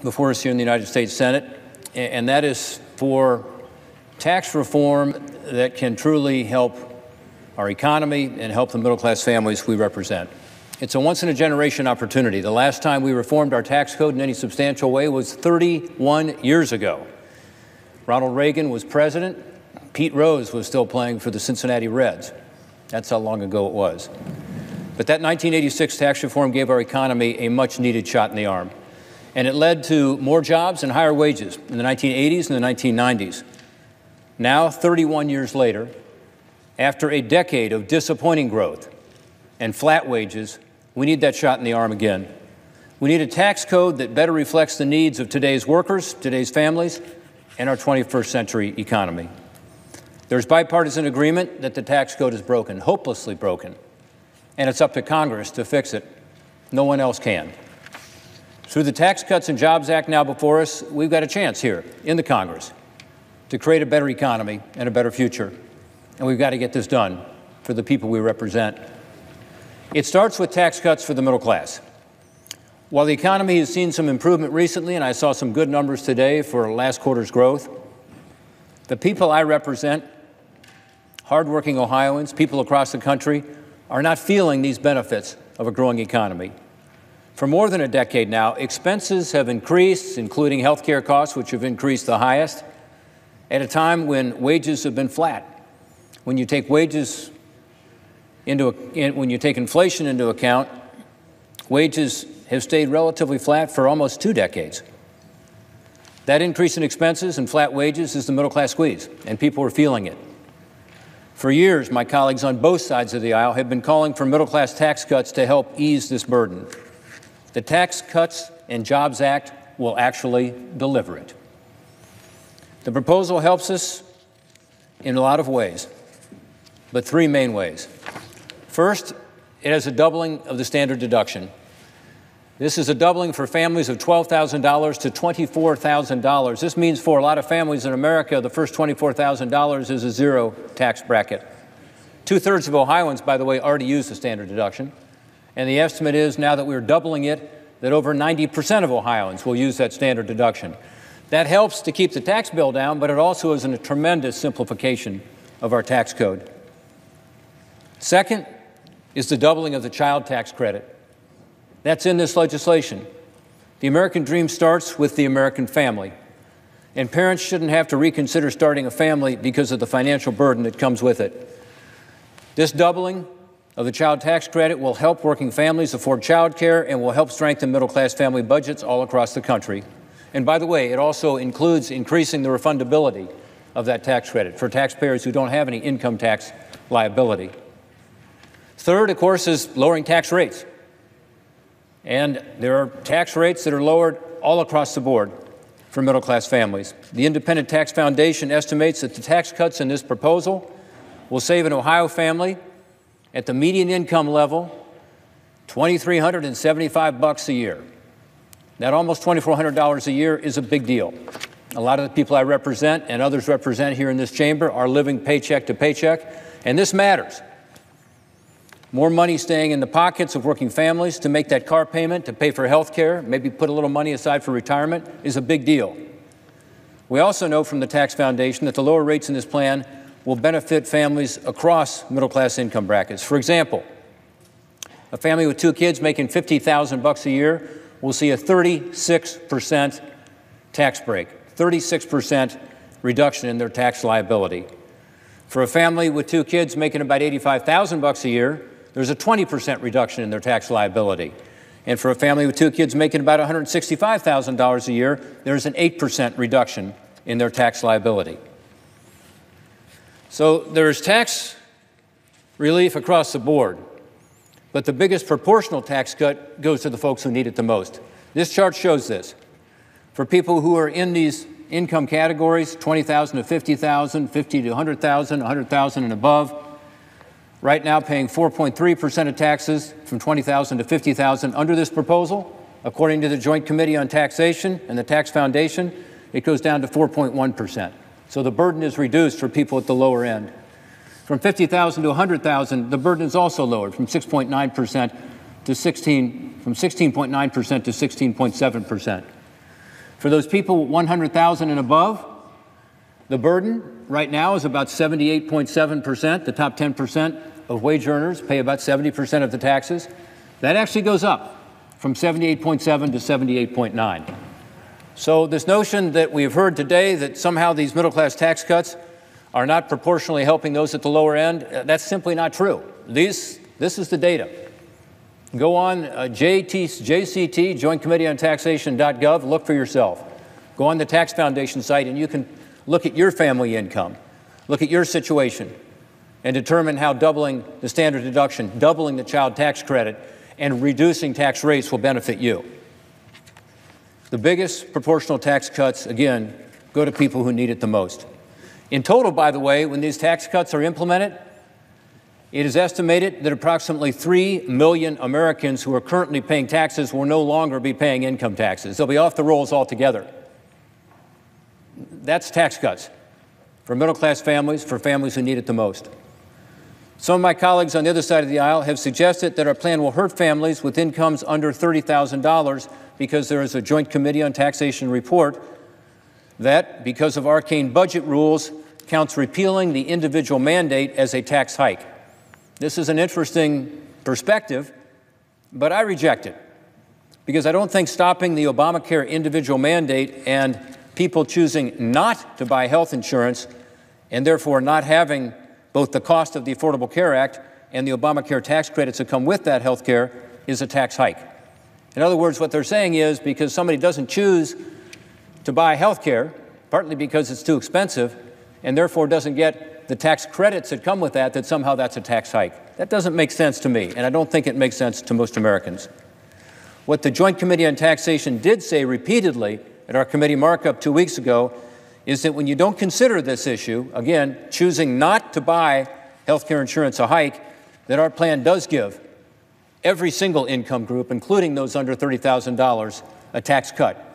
before us here in the United States Senate, and that is for tax reform that can truly help our economy and help the middle-class families we represent. It's a once-in-a-generation opportunity. The last time we reformed our tax code in any substantial way was 31 years ago. Ronald Reagan was president. Pete Rose was still playing for the Cincinnati Reds. That's how long ago it was. But that 1986 tax reform gave our economy a much-needed shot in the arm. And it led to more jobs and higher wages in the 1980s and the 1990s. Now, 31 years later, after a decade of disappointing growth and flat wages, we need that shot in the arm again. We need a tax code that better reflects the needs of today's workers, today's families, and our 21st century economy. There's bipartisan agreement that the tax code is broken, hopelessly broken, and it's up to Congress to fix it. No one else can. Through the Tax Cuts and Jobs Act now before us, we've got a chance here in the Congress to create a better economy and a better future. And we've got to get this done for the people we represent. It starts with tax cuts for the middle class. While the economy has seen some improvement recently, and I saw some good numbers today for last quarter's growth, the people I represent, hardworking Ohioans, people across the country, are not feeling these benefits of a growing economy. For more than a decade now, expenses have increased, including health care costs, which have increased the highest, at a time when wages have been flat. When you take wages when you take inflation into account, wages have stayed relatively flat for almost 2 decades. That increase in expenses and flat wages is the middle class squeeze, and people are feeling it. For years, my colleagues on both sides of the aisle have been calling for middle class tax cuts to help ease this burden. The Tax Cuts and Jobs Act will actually deliver it. The proposal helps us in a lot of ways, but 3 main ways. First, it has a doubling of the standard deduction. This is a doubling for families of $12,000 to $24,000. This means for a lot of families in America, the first $24,000 is a zero tax bracket. 2/3 of Ohioans, by the way, already use the standard deduction. And the estimate is, now that we're doubling it, that over 90% of Ohioans will use that standard deduction. That helps to keep the tax bill down, but it also is a tremendous simplification of our tax code. Second is the doubling of the child tax credit. That's in this legislation. The American dream starts with the American family, and parents shouldn't have to reconsider starting a family because of the financial burden that comes with it. This doubling of the child tax credit will help working families afford child care and will help strengthen middle-class family budgets all across the country. And by the way, it also includes increasing the refundability of that tax credit for taxpayers who don't have any income tax liability. Third, of course, is lowering tax rates. And there are tax rates that are lowered all across the board for middle-class families. The Independent Tax Foundation estimates that the tax cuts in this proposal will save an Ohio family at the median income level $2,375 a year. That almost $2,400 a year is a big deal. A lot of the people I represent and others represent here in this chamber are living paycheck to paycheck, and this matters. More money staying in the pockets of working families to make that car payment, to pay for health care, maybe put a little money aside for retirement is a big deal. We also know from the Tax Foundation that the lower rates in this plan will benefit families across middle-class income brackets. For example, a family with 2 kids making $50,000 a year will see a 36% tax break, 36% reduction in their tax liability. For a family with 2 kids making about $85,000 a year, there's a 20% reduction in their tax liability. And for a family with 2 kids making about $165,000 a year, there's an 8% reduction in their tax liability. So there's tax relief across the board, but the biggest proportional tax cut goes to the folks who need it the most. This chart shows this. For people who are in these income categories, $20,000 to $50,000, $50,000 to $100,000, $100,000 and above, right now paying 4.3% of taxes from $20,000 to $50,000. Under this proposal, according to the Joint Committee on Taxation and the Tax Foundation, it goes down to 4.1%. So the burden is reduced for people at the lower end. From $50,000 to $100,000, the burden is also lowered from 6.9% to 16.9% to 16.7%. For those people 100,000 and above, the burden right now is about 78.7%. The top 10% of wage earners pay about 70% of the taxes. That actually goes up from 78.7 to 78.9. So this notion that we have heard today that somehow these middle-class tax cuts are not proportionally helping those at the lower end, that's simply not true. This is the data. Go on JCT, Joint Committee on Taxation.gov, look for yourself. Go on the Tax Foundation site and you can look at your family income, look at your situation, and determine how doubling the standard deduction, doubling the child tax credit, and reducing tax rates will benefit you. The biggest proportional tax cuts, again, go to people who need it the most. In total, by the way, when these tax cuts are implemented, it is estimated that approximately 3 million Americans who are currently paying taxes will no longer be paying income taxes. They'll be off the rolls altogether. That's tax cuts for middle-class families, for families who need it the most. Some of my colleagues on the other side of the aisle have suggested that our plan will hurt families with incomes under $30,000 because there is a Joint Committee on Taxation report that, because of arcane budget rules, counts repealing the individual mandate as a tax hike. This is an interesting perspective, but I reject it because I don't think stopping the Obamacare individual mandate and people choosing not to buy health insurance and therefore not having both the cost of the Affordable Care Act and the Obamacare tax credits that come with that health care is a tax hike. In other words, what they're saying is because somebody doesn't choose to buy health care, partly because it's too expensive, and therefore doesn't get the tax credits that come with that, that somehow that's a tax hike. That doesn't make sense to me, and I don't think it makes sense to most Americans. What the Joint Committee on Taxation did say repeatedly at our committee markup 2 weeks ago is that when you don't consider this issue, again, choosing not to buy health care insurance a hike, that our plan does give every single income group, including those under $30,000, a tax cut.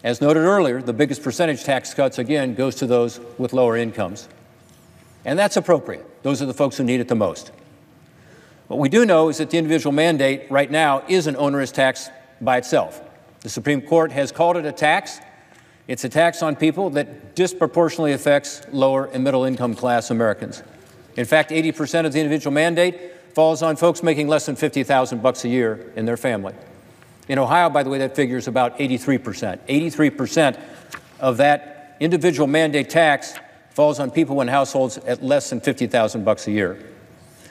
As noted earlier, the biggest percentage tax cuts, again, goes to those with lower incomes. And that's appropriate. Those are the folks who need it the most. What we do know is that the individual mandate right now is an onerous tax by itself. The Supreme Court has called it a tax. It's a tax on people that disproportionately affects lower and middle income class Americans. In fact, 80% of the individual mandate falls on folks making less than $50,000 a year in their family. In Ohio, by the way, that figure is about 83%. 83% of that individual mandate tax falls on people in households at less than $50,000 a year.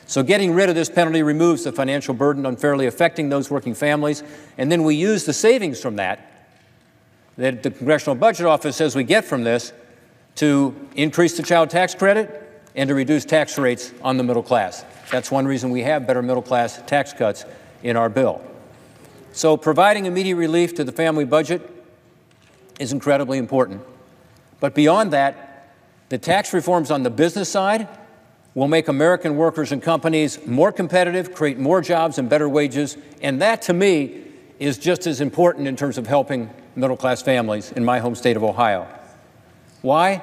So getting rid of this penalty removes the financial burden unfairly affecting those working families, and then we use the savings from that the Congressional Budget Office says we get from this to increase the child tax credit and to reduce tax rates on the middle class. That's one reason we have better middle class tax cuts in our bill. So providing immediate relief to the family budget is incredibly important. But beyond that, the tax reforms on the business side will make American workers and companies more competitive, create more jobs and better wages, and that, to me, is just as important in terms of helping middle-class families in my home state of Ohio. Why?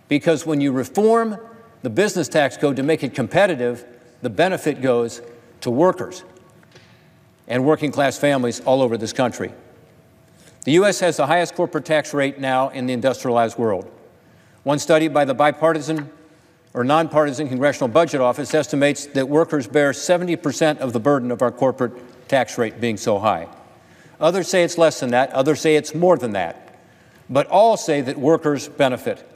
Because when you reform the business tax code to make it competitive, the benefit goes to workers and working-class families all over this country. The U.S. has the highest corporate tax rate now in the industrialized world. One study by the bipartisan or nonpartisan Congressional Budget Office estimates that workers bear 70% of the burden of our corporate tax rate being so high. Others say it's less than that. Others say it's more than that. But all say that workers benefit.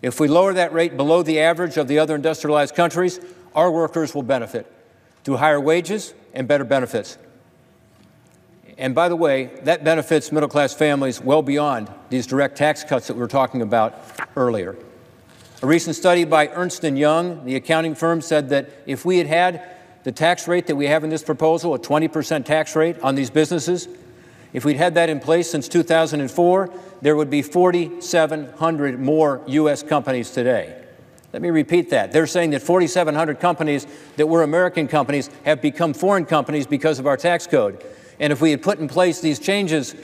If we lower that rate below the average of the other industrialized countries, our workers will benefit through higher wages and better benefits. And by the way, that benefits middle-class families well beyond these direct tax cuts that we were talking about earlier. A recent study by Ernst & Young, the accounting firm, said that if we had had the tax rate that we have in this proposal, a 20% tax rate on these businesses, if we'd had that in place since 2004, there would be 4,700 more U.S. companies today. Let me repeat that. They're saying that 4,700 companies that were American companies have become foreign companies because of our tax code. And if we had put in place these changes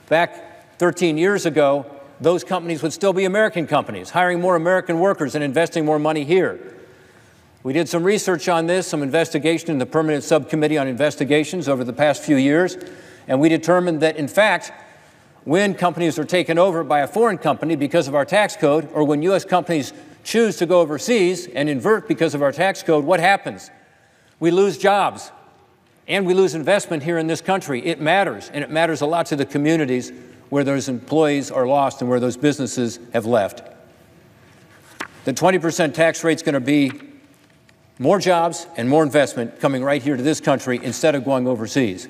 back 13 years ago, those companies would still be American companies, hiring more American workers and investing more money here. We did some research on this, some investigation in the Permanent Subcommittee on Investigations over the past few years, and we determined that, in fact, when companies are taken over by a foreign company because of our tax code, or when U.S. companies choose to go overseas and invert because of our tax code, what happens? We lose jobs, and we lose investment here in this country. It matters, and it matters a lot to the communities where those employees are lost and where those businesses have left. The 20% tax rate is going to be more jobs and more investment coming right here to this country instead of going overseas.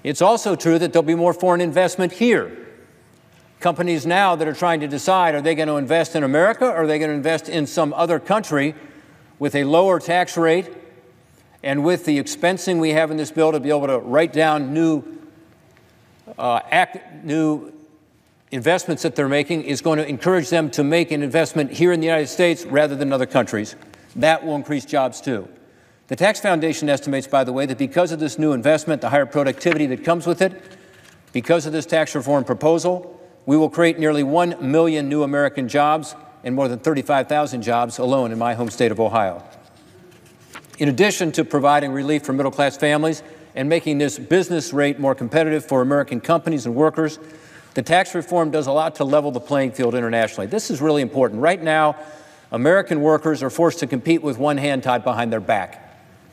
It's also true that there'll be more foreign investment here. Companies now that are trying to decide, are they going to invest in America or are they going to invest in some other country with a lower tax rate and with the expensing we have in this bill to be able to write down new investments that they're making, is going to encourage them to make an investment here in the United States rather than other countries. That will increase jobs too. The Tax Foundation estimates, by the way, that because of this new investment, the higher productivity that comes with it, because of this tax reform proposal, we will create nearly 1 million new American jobs and more than 35,000 jobs alone in my home state of Ohio. In addition to providing relief for middle-class families and making this business rate more competitive for American companies and workers, the tax reform does a lot to level the playing field internationally. This is really important. Right now, American workers are forced to compete with one hand tied behind their back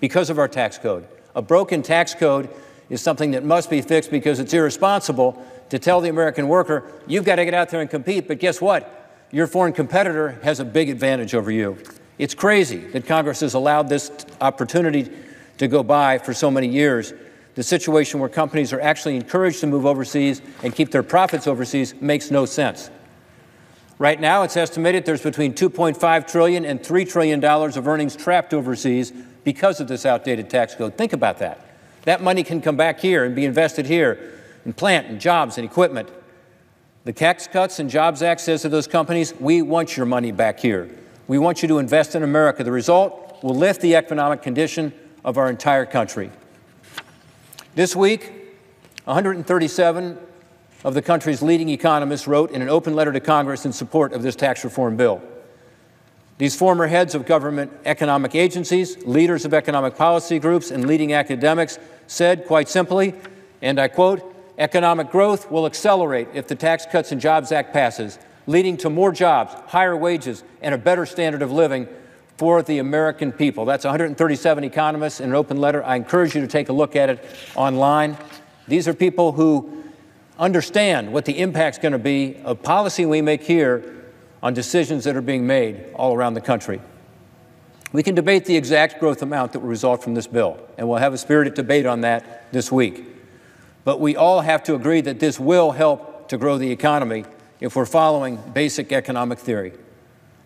because of our tax code. A broken tax code is something that must be fixed because it's irresponsible to tell the American worker, you've got to get out there and compete, but guess what? Your foreign competitor has a big advantage over you. It's crazy that Congress has allowed this opportunity to go by for so many years. The situation where companies are actually encouraged to move overseas and keep their profits overseas makes no sense. Right now, it's estimated there's between $2.5 trillion and $3 trillion of earnings trapped overseas because of this outdated tax code. Think about that. That money can come back here and be invested here in plant and jobs and equipment. The Tax Cuts and Jobs Act says to those companies, we want your money back here. We want you to invest in America. The result will lift the economic condition of our entire country. This week, 137 of the country's leading economists wrote in an open letter to Congress in support of this tax reform bill. These former heads of government economic agencies, leaders of economic policy groups, and leading academics said quite simply, and I quote, economic growth will accelerate if the Tax Cuts and Jobs Act passes, leading to more jobs, higher wages, and a better standard of living for the American people. That's 137 economists in an open letter. I encourage you to take a look at it online. These are people who understand what the impact's going to be of policy we make here on decisions that are being made all around the country. We can debate the exact growth amount that will result from this bill, and we'll have a spirited debate on that this week. But we all have to agree that this will help to grow the economy if we're following basic economic theory.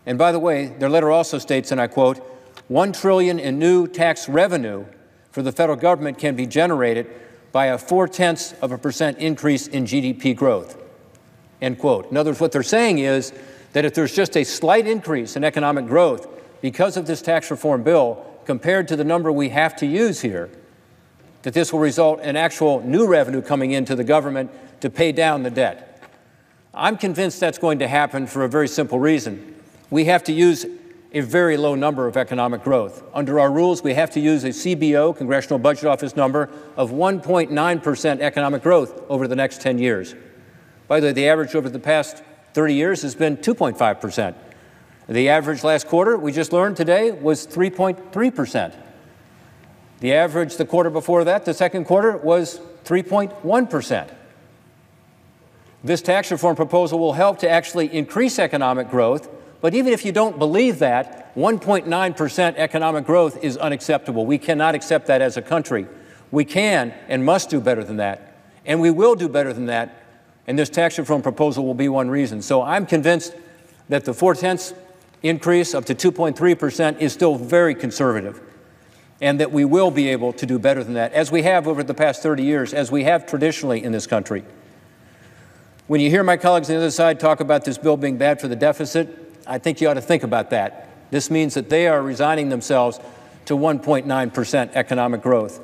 And by the way, their letter also states, and I quote, $1 trillion in new tax revenue for the federal government can be generated by a 0.4% increase in GDP growth, end quote. In other words, what they're saying is that if there's just a slight increase in economic growth because of this tax reform bill compared to the number we have to use here, that this will result in actual new revenue coming into the government to pay down the debt. I'm convinced that's going to happen for a very simple reason. We have to use a very low number of economic growth. Under our rules, we have to use a CBO, Congressional Budget Office number, of 1.9% economic growth over the next 10 years. By the way, the average over the past 30 years has been 2.5%. The average last quarter, we just learned today, was 3.3%. The average the quarter before that, the second quarter, was 3.1%. This tax reform proposal will help to actually increase economic growth, but even if you don't believe that, 1.9% economic growth is unacceptable. We cannot accept that as a country. We can and must do better than that, and we will do better than that, and this tax reform proposal will be one reason. So I'm convinced that the 0.4 increase up to 2.3% is still very conservative, and that we will be able to do better than that, as we have over the past 30 years, as we have traditionally in this country. When you hear my colleagues on the other side talk about this bill being bad for the deficit, I think you ought to think about that. This means that they are resigning themselves to 1.9% economic growth.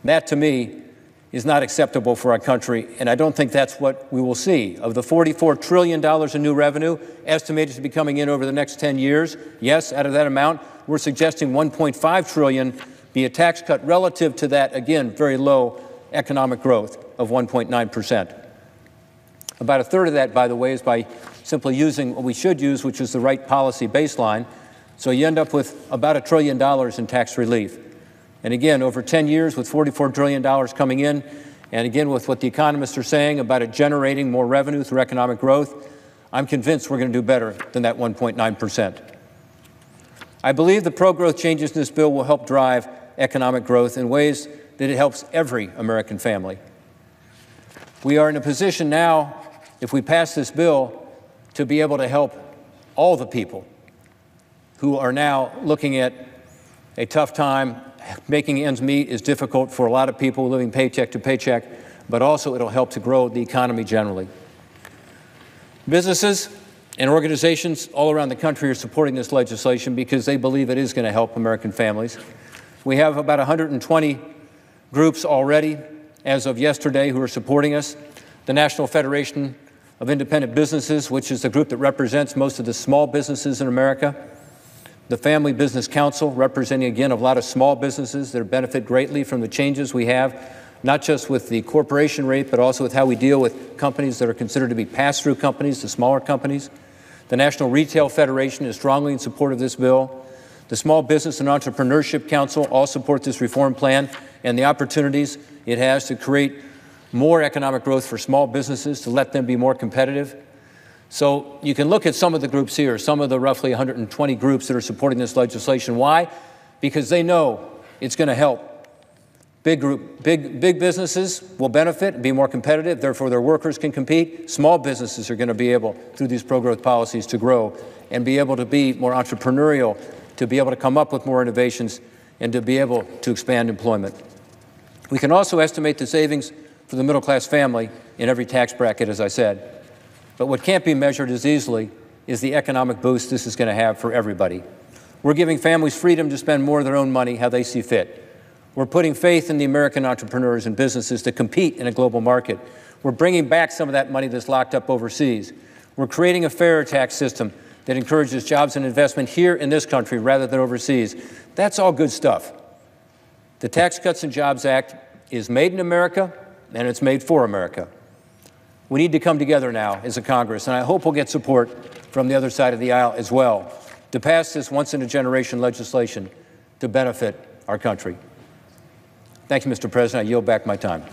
That, to me, is not acceptable for our country, and I don't think that's what we will see. Of the $44 trillion in new revenue estimated to be coming in over the next 10 years, yes, out of that amount, we're suggesting $1.5 trillion be a tax cut relative to that, again, very low economic growth of 1.9%. About a third of that, by the way, is by simply using what we should use, which is the right policy baseline. So you end up with about $1 trillion in tax relief. And again, over 10 years with $44 trillion coming in, and again with what the economists are saying about it generating more revenue through economic growth, I'm convinced we're going to do better than that 1.9%. I believe the pro-growth changes in this bill will help drive economic growth in ways that it helps every American family. We are in a position now, if we pass this bill, to be able to help all the people who are now looking at a tough time. Making ends meet is difficult for a lot of people living paycheck to paycheck, but also it'll help to grow the economy generally. Businesses and organizations all around the country are supporting this legislation because they believe it is going to help American families. We have about 120 groups already, as of yesterday, who are supporting us. The National Federation of Independent Businesses, which is the group that represents most of the small businesses in America. The Family Business Council, representing, again, a lot of small businesses that benefit greatly from the changes we have, not just with the corporation rate, but also with how we deal with companies that are considered to be pass-through companies, the smaller companies. The National Retail Federation is strongly in support of this bill. The Small Business and Entrepreneurship Council all support this reform plan and the opportunities it has to create more economic growth for small businesses, to let them be more competitive. So you can look at some of the groups here, some of the roughly 120 groups that are supporting this legislation. Why? Because they know it's going to help. Big businesses will benefit and be more competitive, therefore their workers can compete. Small businesses are going to be able, through these pro-growth policies, to grow and be able to be more entrepreneurial, to be able to come up with more innovations, and to be able to expand employment. We can also estimate the savings for the middle-class family in every tax bracket, as I said. But what can't be measured as easily is the economic boost this is going to have for everybody. We're giving families freedom to spend more of their own money how they see fit. We're putting faith in the American entrepreneurs and businesses to compete in a global market. We're bringing back some of that money that's locked up overseas. We're creating a fairer tax system that encourages jobs and investment here in this country rather than overseas. That's all good stuff. The Tax Cuts and Jobs Act is made in America, and it's made for America. We need to come together now as a Congress, and I hope we'll get support from the other side of the aisle as well to pass this once-in-a-generation legislation to benefit our country. Thank you, Mr. President. I yield back my time.